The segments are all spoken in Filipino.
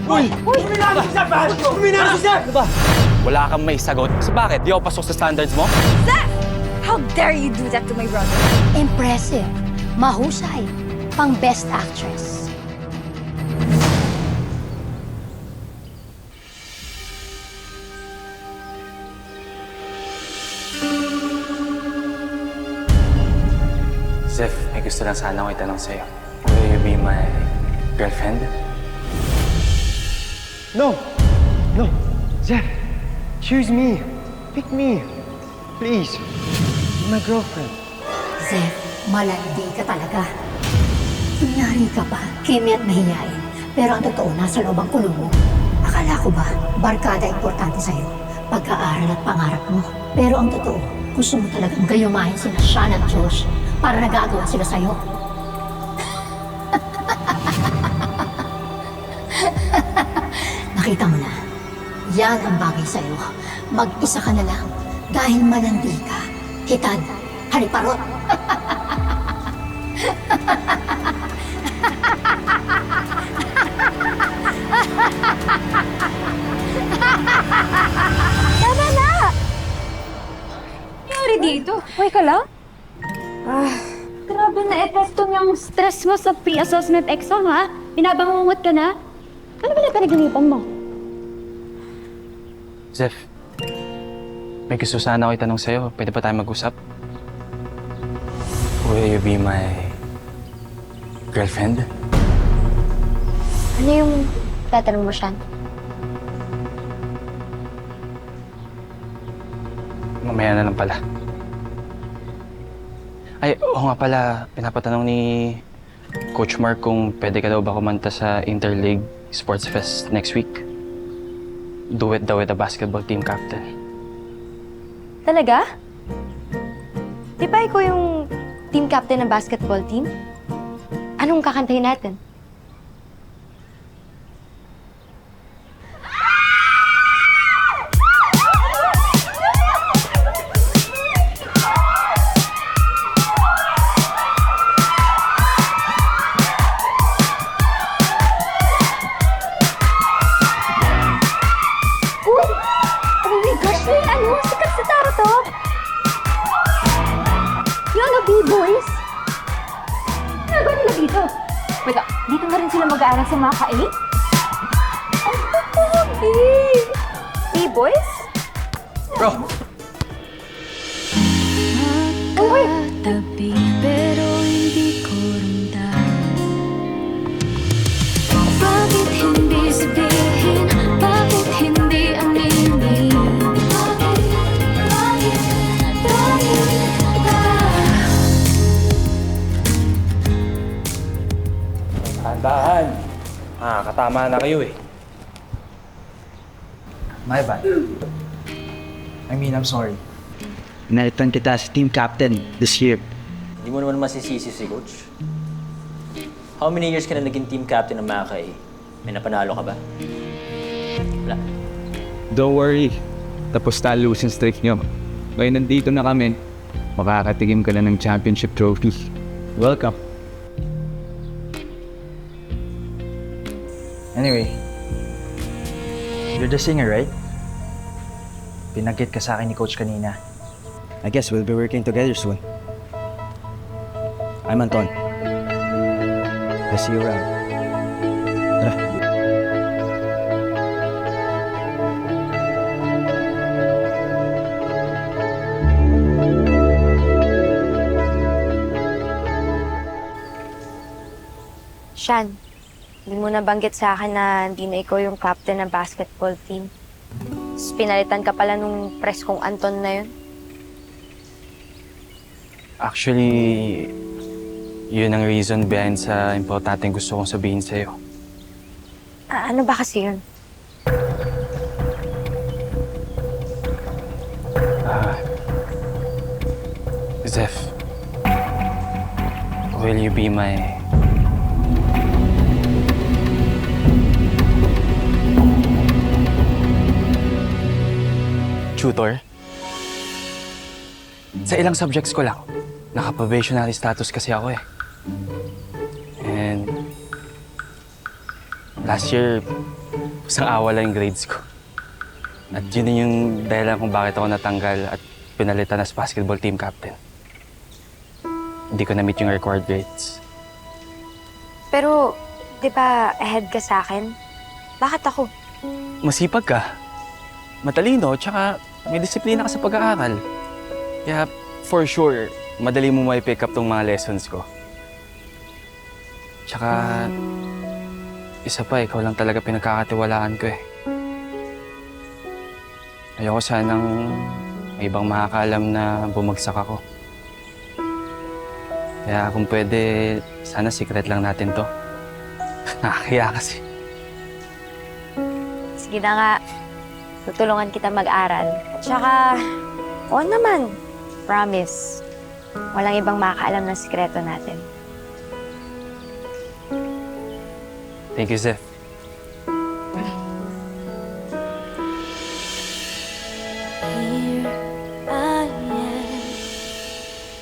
Uy! Uminano si Sir! Uminano si Sir! Ano ba? Wala kang may sagot. Kasi bakit? Di ako pasok sa standards mo? Zeph! How dare you do that to my brother? Impressive. Mahusay. Pang Best Actress. Zeph, may gusto lang sana ako itanong sa'yo. Will you be my girlfriend? No! No! Zeph! Choose me! Pick me! Please! You're my girlfriend. Zeph, malandi ka talaga. Kunyari ka pa, kimi at mahihain. Pero ang totoo, nasa loob ang kulong mo. Akala ko ba, barkada importante sa'yo. Pagkaaral at pangarap mo. Pero ang totoo, gusto mo talagang gayumahin sina Sean at Josh para nagagawa sila sa'yo. Nakita mo na, yan ang bagay sa'yo. Mag-isa ka na lang dahil malandi ka. Hitad, haliparot. Tama na! Nangyari dito? Okay ka lang? Grabe na epekto niyang stress mo sa pre-assessment exam, ha? Binabangungot ka na? Ano ba na panaganipan mo? Zeph, may gusto sana ako itanong sa'yo. Pwede pa tayo mag-usap? Will you be my girlfriend? Ano yung tatanong mo, Sean? Mamaya na lang pala. Ay, oo nga pala. Pinapatanong ni Coach Mark kung pwede ka daw ba kumanta sa Interleague Sports Fest next week. Duet daw with the basketball team captain. Talaga? Di ba ikaw yung team captain ng basketball team? Anong kakantahin natin? Uy! Oh my gosh, may ano? Sikat sa taro to! Yung B-boys? Ano nila dito? Wait lang, dito na rin sila mag-aaral sa mga ka-8? Ang pogi! B-boys? Bro! Uy! Tabi, pero hindi ko ramdam. Bakit hindi sabihin? Bakit hindi aminin? Bakit ba? Dahan-dahan. Katama na kayo eh. My bad. I'm sorry. Inalitan kita as team captain this year. Hindi mo naman masisisi si Coach. How many years ka na naging team captain ng Makay? May napanalo ka ba? Wala. Don't worry. Tapos na losing streak nyo. Ngayon nandito na kami. Makakatigim ka na ng championship trophy. Welcome. Anyway, you're the singer, right? Pinagkit ka sa akin ni Coach kanina. I guess we'll be working together soon. I'm Anton. I'll see you around. Tara. Sean, hindi mo nabanggit sa akin na hindi na ikaw yung captain ng basketball team. Tapos pinalitan ka pala nung press kong Anton na yun. Actually, yun ang reason behind sa importanteng gusto kong sabihin sa'yo. Ano ba kasi yun? Zeph, will you be my tutor? Sa ilang subjects ko lang. Naka-probationary status kasi ako eh. And Last year, isang awa lang yung grades ko. At yun din yung dahilan kung bakit ako natanggal at pinalitan as basketball team captain. Hindi ko na-meet yung required grades. Pero, di ba ahead ka sa akin? Bakit ako? Masipag ka, matalino, tsaka may disiplina ka sa pag-aaral. Kaya, for sure, madali mo may pick up tong mga lessons ko. Tsaka, isa pa, ikaw lang talaga pinagkakatiwalaan ko eh. Ayoko sanang may ibang makakaalam na bumagsak ako. Kaya kung pwede, sana secret lang natin to. Nakakaya kasi. Sige na nga. Tutulungan kita mag-aral. At saka, oo naman. Promise. Walang ibang makakaalam ng sikreto natin. Thank you, Zeph. Here I am,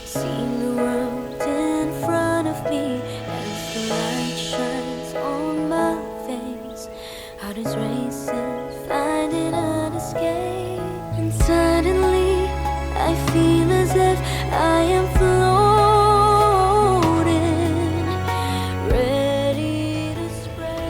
seeing the world in front of me as the light shines on my face. Heart is racing, finding an escape, and suddenly I feel as if I am floating, ready to spread.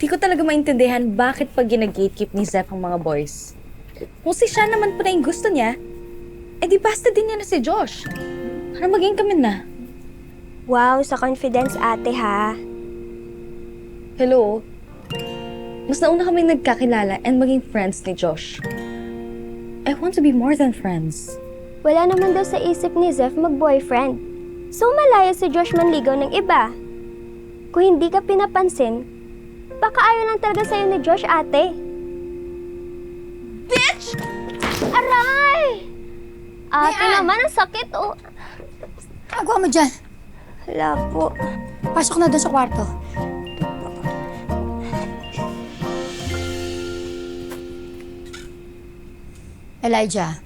Di ko talaga maintindihan bakit pag gina-gatekeep ni Zeph ang mga boys. Kung si Sean naman pala yung gusto niya, eh di basta din niya na si Josh. Para maging kami na. Wow, sa confidence ate ha. Hello? Mas nauna kami nagkakilala and maging friends ni Josh. I want to be more than friends. Wala naman daw sa isip ni Zeph mag-boyfriend. So malaya si Josh manligaw ng iba. Kung hindi ka pinapansin, baka ayaw lang talaga sa'yo ni Josh, ate. Bitch! Aray! Ate naman, ang sakit, oh. Agawa mo dyan. Hala po. Pasok na doon sa kwarto. Elijah.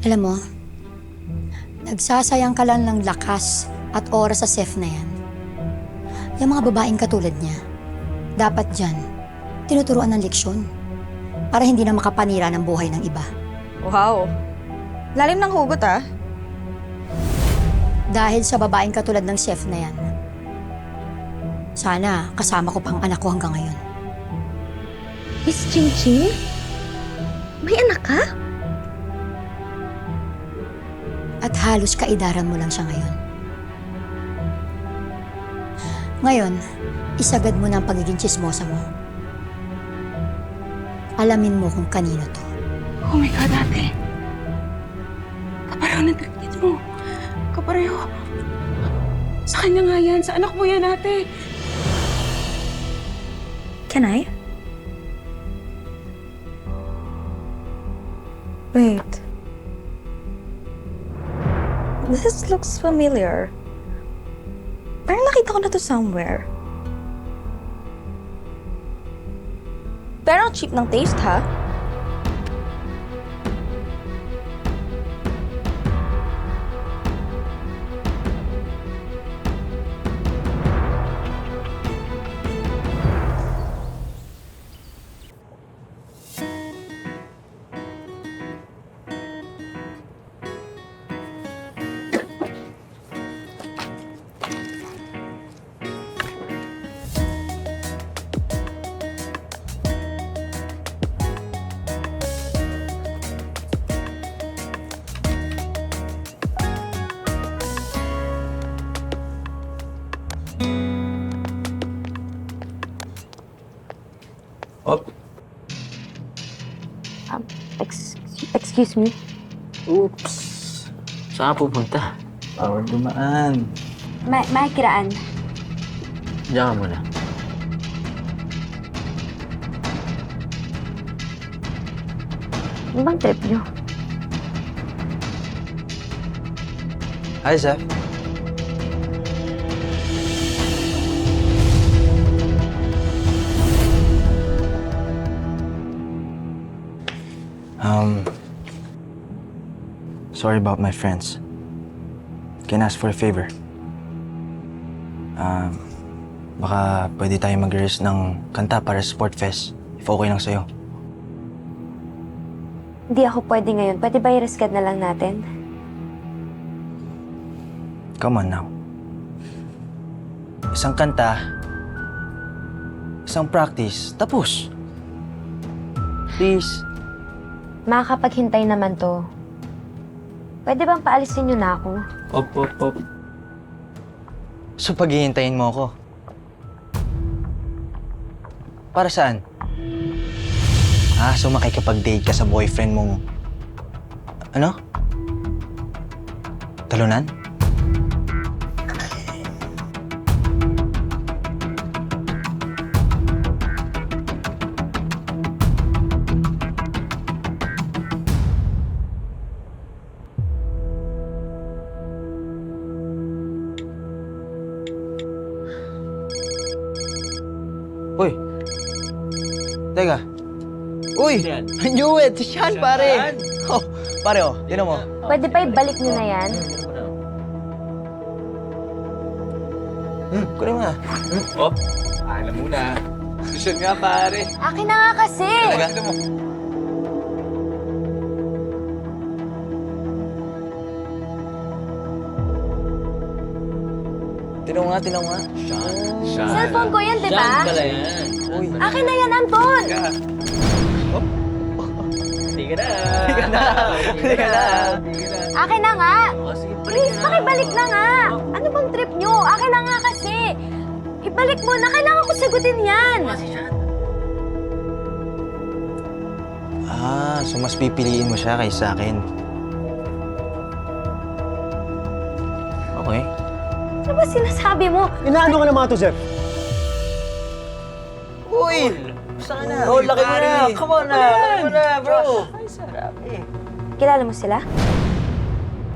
Alam mo, nagsasayang ka lang ng lakas at oras sa Seth na yan. Yung mga babaeng katulad niya, dapat dyan, tinuturuan ng leksyon para hindi na makapanira ng buhay ng iba. Wow. Lalim ng hugot ah. Dahil sa babaeng katulad ng chef na yan, sana kasama ko pang anak ko hanggang ngayon. Miss Ching Ching? May anak ka? At halos kaidaran mo lang siya ngayon. Ngayon, isagad mo na ang pagiging chismosa mo. Alamin mo kung kanino to. Oh my God, ate. Kapareho ng trikit mo. Kapareho. Sa kanya nga yan. Sa anak mo yan, ate. Can I? Wait. This looks familiar. Parang nakita ko na to somewhere. Pero ang cheap ng taste, ha? Op. Excuse me? Oops. Saan ka pupunta? Bawal dumaan. Makikiraan. Diyan ka muna. Ano bang trip niyo? Hi, Zeph. Sorry about my friends. Can I ask for a favor? Baka pwede tayo mag-rehearse ng kanta para sa Sport Fest, if okay lang sa'yo. Hindi ako pwede ngayon. Pwede ba i-reschedule na lang natin? Come on now. Isang kanta, isang practice, tapos. Please. Makakapaghintay naman to. Pwede bang paalisin niyo na ako? Op. So paghihintayin mo ako? Para saan? So makikipag-date ka sa boyfriend mong... Ano? Talunan? Uy! Teka. Uy! Yan. I knew it! Si Sean, pare! Oh, pare, yun mo. Pwede ba ibalik niyo na yan? Kunin mo nga. Op, alam mo na. Susunod nga, pare. Akin na nga kasi! Talaga? Tinaw nga. Cellphone ko yan, di ba? Saan pala yan? Uy. Akin na yan, Anton! Sige na. Akin na nga! O, sige, Please, pakibalik na nga! Ano bang trip niyo? Akin na nga kasi! Ibalik mo na! Kailangan ko sagutin yan! So mas pipiliin mo siya kaysa akin. Okay. Ano ba sinasabi mo? Inaano ka naman to, Zef? Uy! Sana. Oh, laki mo na. Come on na. Laki mo na, bro. Kilala mo sila?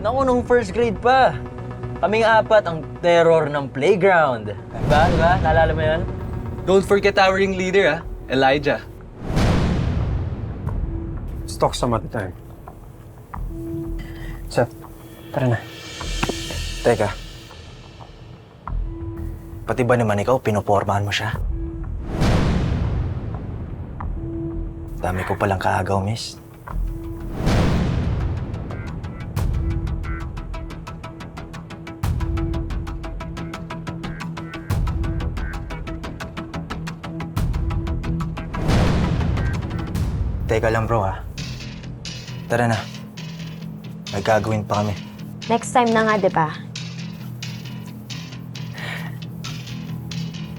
Naku, nung first grade pa. Kaming apat ang terror ng playground. Diba? Naalala mo yan? Don't forget our ring leader, Elijah. Let's talk some other time. Zef, tara na. Teka. Pati ba naman ikaw, pinopormahan mo siya? Dami ko palang kaagaw, miss. Teka lang, bro, ha? Tara na. May gagawin pa kami. Next time na nga, di ba?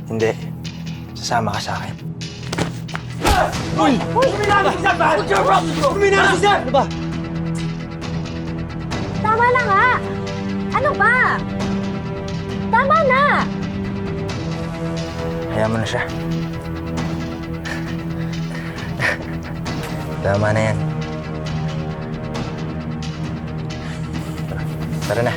Hindi. Sasama ka sa akin. Tama na nga! Ano ba? Tama na! Hayaan mo na siya. Tama na yan. Tara na.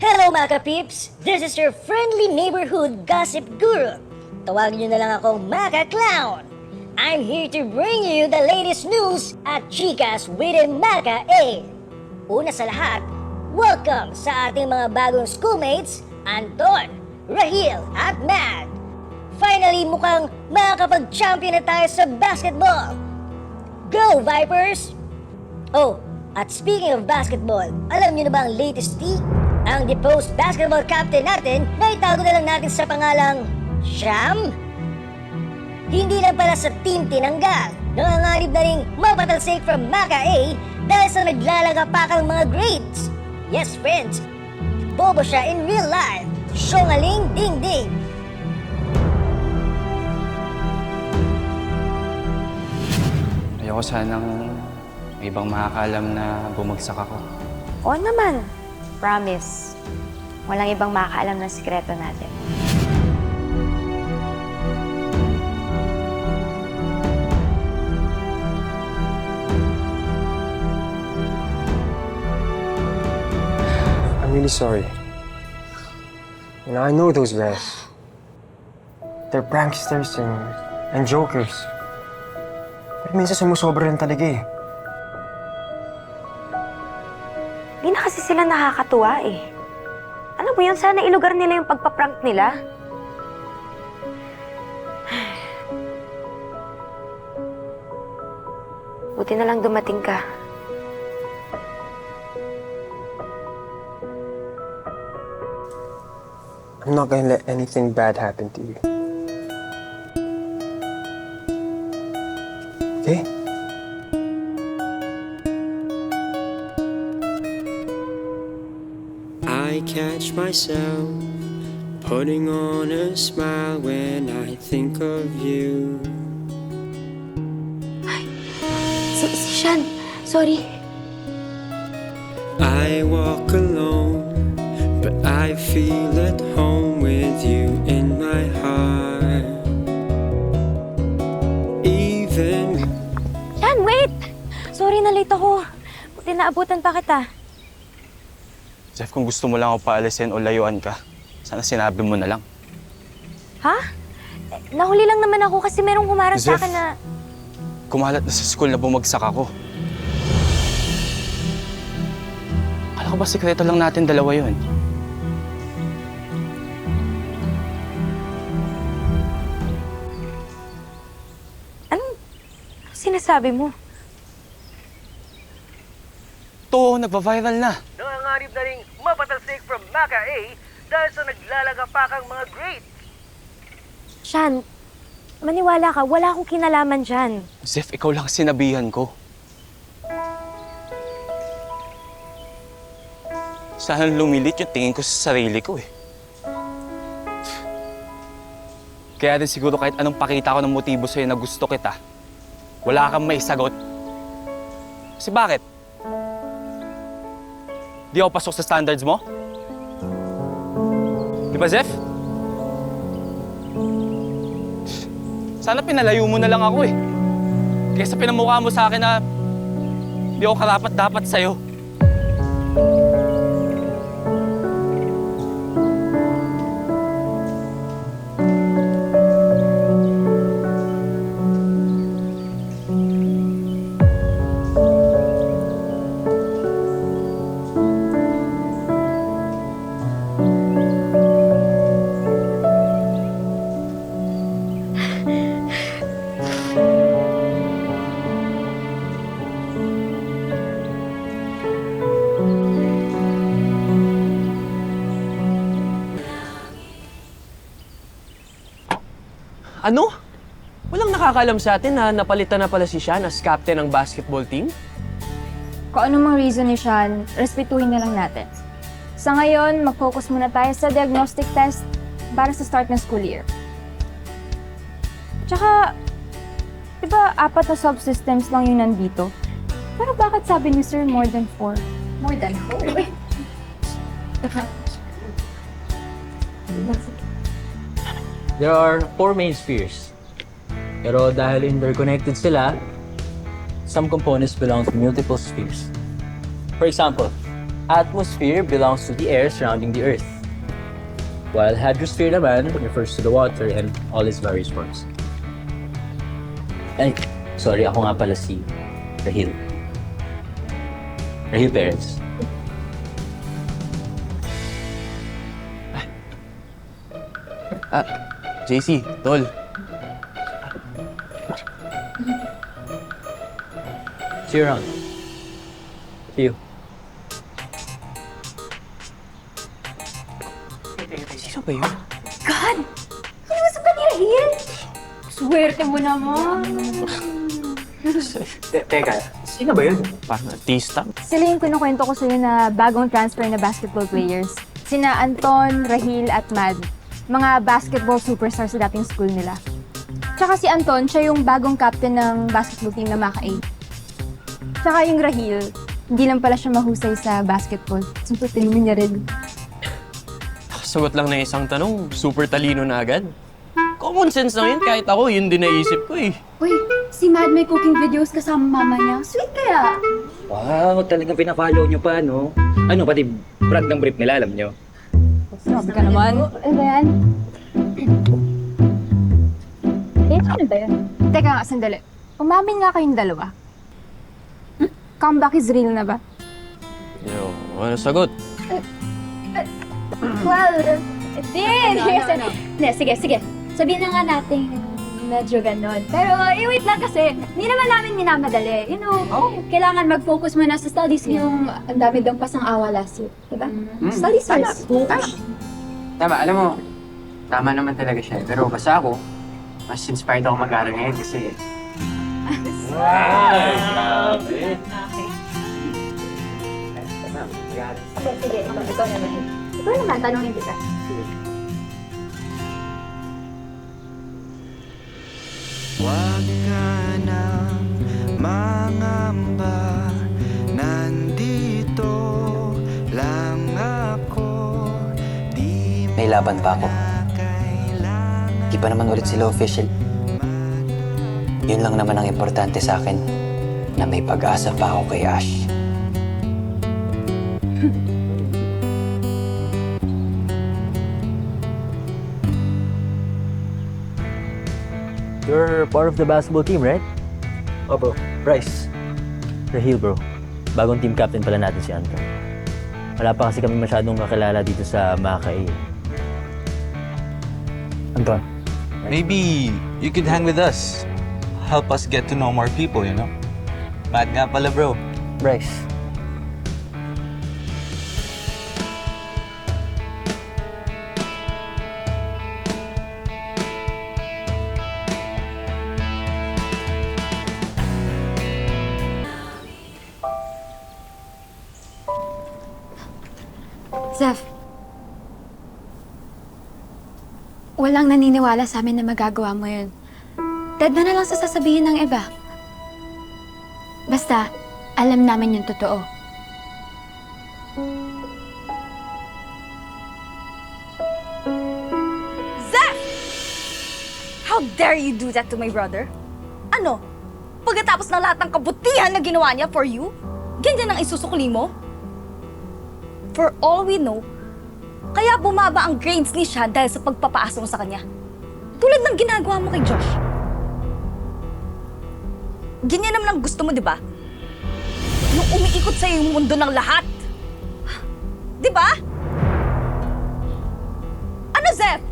Hello mga ka-peeps! This is your friendly neighborhood gossip guru. Tawagin niyo na lang akong Maka Clown. I'm here to bring you the latest news at Chicas within Maka A. Una sa lahat, welcome sa ating mga bagong schoolmates, Anton, Rahil at Mad. Finally, mukhang makakapag-champion na tayo sa basketball. Go Vipers! Oh, at speaking of basketball, alam niyo na ba ang latest tea? Ang deposed basketball captain natin na itago na lang natin sa pangalang Sham? Hindi lang pala sa team tinanggal. Nangangarib na ring mapatalsik from Maka A dahil sa naglalagapakang mga grades. Yes friends, bobo siya in real life. Syongaling ding ding. Ayoko sanang may ibang makakaalam na bumagsak ako. Oo naman. Promise. Walang ibang makakaalam ng sikreto natin. really sorry. You know, I know those guys. They're pranksters and jokers. Pero minsan sumusobra rin talaga eh. Di na kasi sila nakakatuwa eh. Alam mo yun, sana ilugar nila yung pagpaprank nila. Buti na lang dumating ka. I'm not gonna let anything bad happen to you. Okay? I catch myself putting on a smile when I think of you. Si Sean, sorry. I walk alone, but I feel at home with you in my heart. Even Sean, wait! Sorry na late ako. Buti naabutan pa kita. Jeff, kung gusto mo lang ako paalisin o layuan ka, sana sinabi mo na lang. Ha? Nahuli lang naman ako kasi merong humarang sa Zef. akin na... Kumalat na sa school na bumagsak ako. Akala ko ba sikreto lang natin dalawa yun? Anong sinasabi mo? To, nagpa-viral na. Nangangarib na rin mapatalsik from Maca A dahil sa naglalagapakang mga grades. Sean, maniwala ka, wala akong kinalaman dyan. Zef, ikaw lang sinabihan ko. Sana lumilit yung tingin ko sa sarili ko eh. Kaya din siguro kahit anong pakita ko ng motibo sa'yo na gusto kita, wala kang may sagot. Kasi bakit? Di ako pasok sa standards mo? Di ba, Zef? Sana pinalayo mo na lang ako eh. Kaysa pinamukha mo sa akin na di ako karapat-dapat sa'yo. Ano? Walang nakakaalam sa atin na napalitan na pala si Sean as captain ng basketball team? Kung ano mang reason ni Sean, respetuhin na lang natin. Sa ngayon, mag-focus muna tayo sa diagnostic test para sa start ng school year. Tsaka, di ba 4 na subsystems lang yung nandito? Pero bakit sabi ni Sir more than 4? More than 4. There are 4 main spheres. Pero dahil interconnected sila, some components belong to multiple spheres. For example, atmosphere belongs to the air surrounding the Earth, while hydrosphere naman refers to the water and all its various forms. Ay, sorry, ako nga pala si Rahil. Rahil Perez. JC, Tol. See you around. See you. Sino ba yun? God! Kalimutan ka ni Rahil? Swerte mo naman. Teka, sino ba yun? Parang artista. Sila yung kinukwento ko sa'yo na bagong transfer na basketball players. Sina Anton, Rahil at Mad. Mga basketball superstars sa dating school nila. Tsaka si Anton, siya yung bagong captain ng basketball team na Maca A. Tsaka yung Rahil, hindi lang pala siya mahusay sa basketball. Sumputin mo niya rin. Sagot lang na isang tanong, super talino na agad. Common sense lang yun, kahit ako, yun din naisip ko eh. Uy, si Mad may cooking videos kasama mama niya. Sweet kaya. Wow, talagang pina-follow nyo pa, no? Ano, pati brand ng brief nila, alam nyo? Sabi ka naman. Ano ba yan? Ano ba yan? Teka nga, sandali. Umamin nga kayong dalawa. Comeback is real na ba? Yo, ano sagot? Well, sige. Sabihin na nga natin medyo ganon. Pero wait lang kasi, hindi naman namin minamadali. You know, kailangan mag-focus muna sa studies yung ang dami daw pasang awa last year. Diba? Studies first. Tama, alam mo, tama naman talaga siya. Pero basta ako, mas inspired ako mag-aaral ngayon kasi... Sige, ikaw naman. Ikaw naman, tanongin kita. Huwag ka nang mangamba, nandito lang ako. May laban pa ako. Di pa naman ulit sila official. Yun lang naman ang importante sa akin, na may pag-asa pa ako kay Ash. You're part of the basketball team, right? Oh, bro. Bryce. Rahil, bro. Bagong team captain pala natin si Anton. Wala pa kasi kami masyadong kakilala dito sa Makay. Anton. Maybe you could hang with us. Help us get to know more people, you know? Mad nga pala, bro. Bryce. Zeph, walang naniniwala sa amin na magagawa mo yun. Dead na lang sa sasabihin ng iba. Basta, alam namin yung totoo. Zeph! How dare you do that to my brother? Ano? Pagkatapos ng lahat ng kabutihan na ginawa niya for you, ganyan ang isusukli mo? For all we know, kaya bumaba ang grades ni Sean dahil sa pagpapaasa mo sa kanya. Tulad ng ginagawa mo kay Josh. Ganyan naman ang gusto mo, di ba? Yung umiikot sa'yo yung mundo ng lahat. Di ba? Ano, Zeph?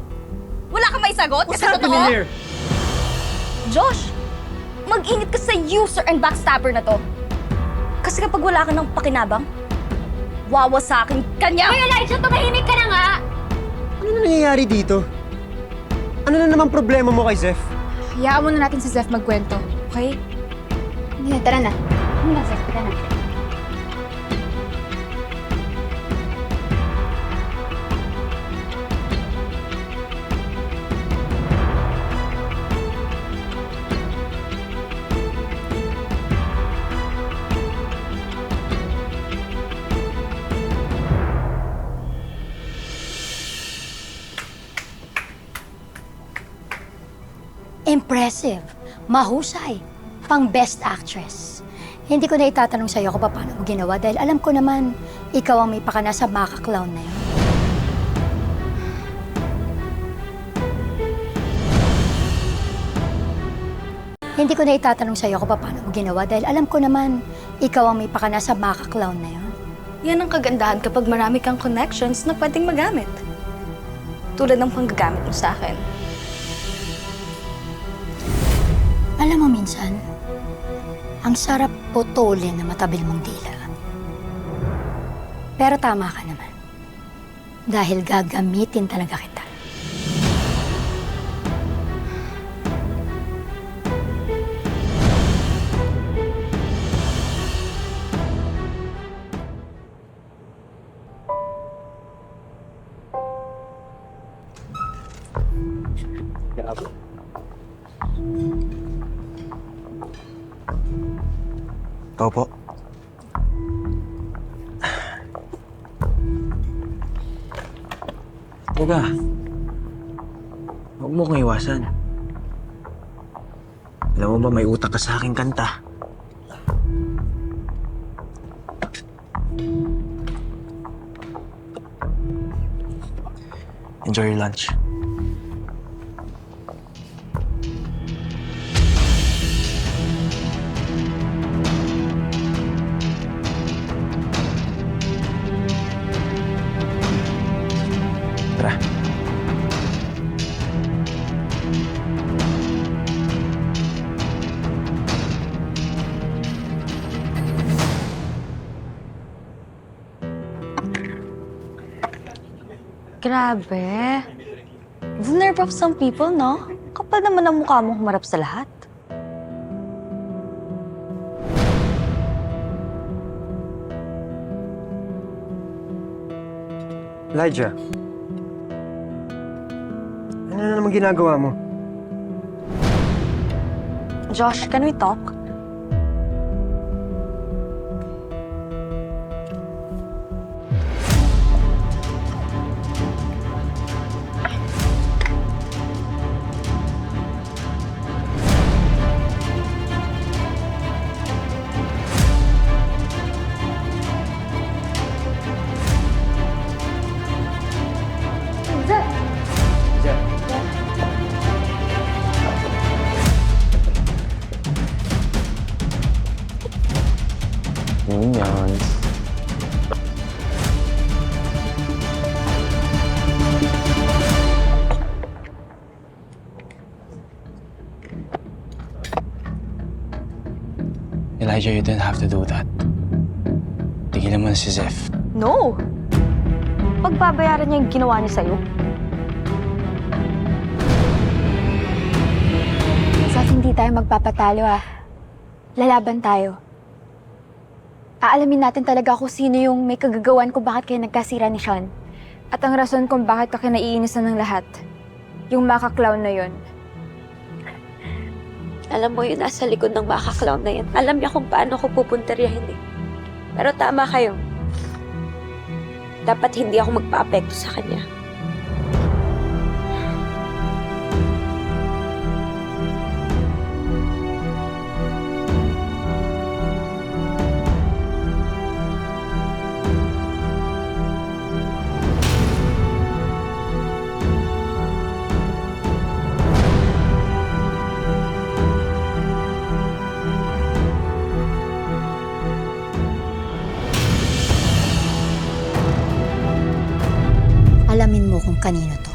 Wala kang may sagot? What's happening here? Josh, mag-ingat ka sa user and backstabber na to. Kasi kapag wala ka ng pakinabang, wawasakin ka niya! Hoy, Elijah, tumahimik ka na nga! Ano na nangyayari dito? Ano na naman problema mo kay Zeph? Hayaan muna natin si Zeph magkwento, okay? Hindi na, tara na. Hindi na, Zeph, tara na. Impressive. Mahusay. Pang best actress. Hindi ko na itatanong sa'yo kung paano mo ginawa dahil alam ko naman, ikaw ang may pakana sa maka-clown na yun. Hindi ko na itatanong sa'yo kung paano mo ginawa dahil alam ko naman, ikaw ang may pakana sa maka-clown na yun. Yan ang kagandahan kapag marami kang connections na pwedeng magamit. Tulad ng panggagamit mo sa akin. Alam mo minsan, ang sarap putulin na matabil mong dila. Pero tama ka naman. Dahil gagamitin talaga kita. Ikaw po. Teka. Huwag mo kong iwasan. Alam mo ba, may utak ka sa aking kanta. Enjoy your lunch. Tara. Grabe. The nerve of some people, no? Kapal naman ang mukha mong humarap sa lahat. Elijah. Ano na naman ginagawa mo? Josh, can we talk? Minions. Elijah, you didn't have to do that. Tigilan mo na si Zeph. No! Pagbabayaran niya yung ginawa niya sa'yo. Zeph, hindi tayo magpapatalo ah. Lalaban tayo. Aalamin natin talaga kung sino yung may kagagawan kung bakit kayo nagkasira ni Sean. At ang rason kung bakit ka kinaiinisan ng lahat. Yung maka-clown na yon. Alam mo, yun nasa likod ng maka-clown na yan. Alam niya kung paano ko pupunteryahin eh. Pero tama kayo. Dapat hindi ako magpa-apekto sa kanya. Alamin mo kung kanino to.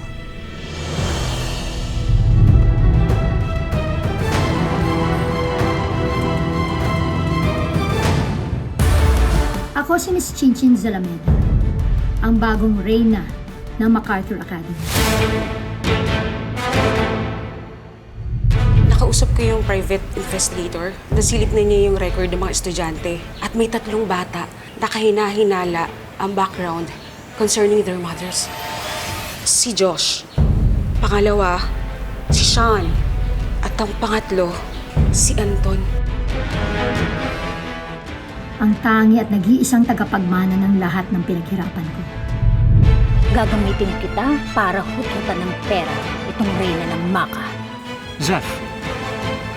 Ako si Miss Chinchin Zalameda, ang bagong reyna ng MacArthur Academy. Nakausap ko yung private investigator. Nasilip na niya yung record ng mga estudyante. At may 3 bata na kahina-hinala ang background concerning their mothers. Si Josh. Pangalawa, si Sean. At ang pangatlo, si Anton. Ang tangi at nag-iisang tagapagmana ng lahat ng pinaghirapan ko. Gagamitin kita para hututan ng pera itong reyna ng Maka. Zeph,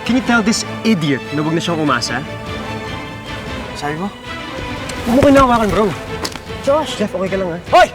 can you tell this idiot na huwag na siyang umasa? Sabi mo? Huwag mo kinahawakan, bro. Josh! Zeph, okay ka lang, ha? Hoy!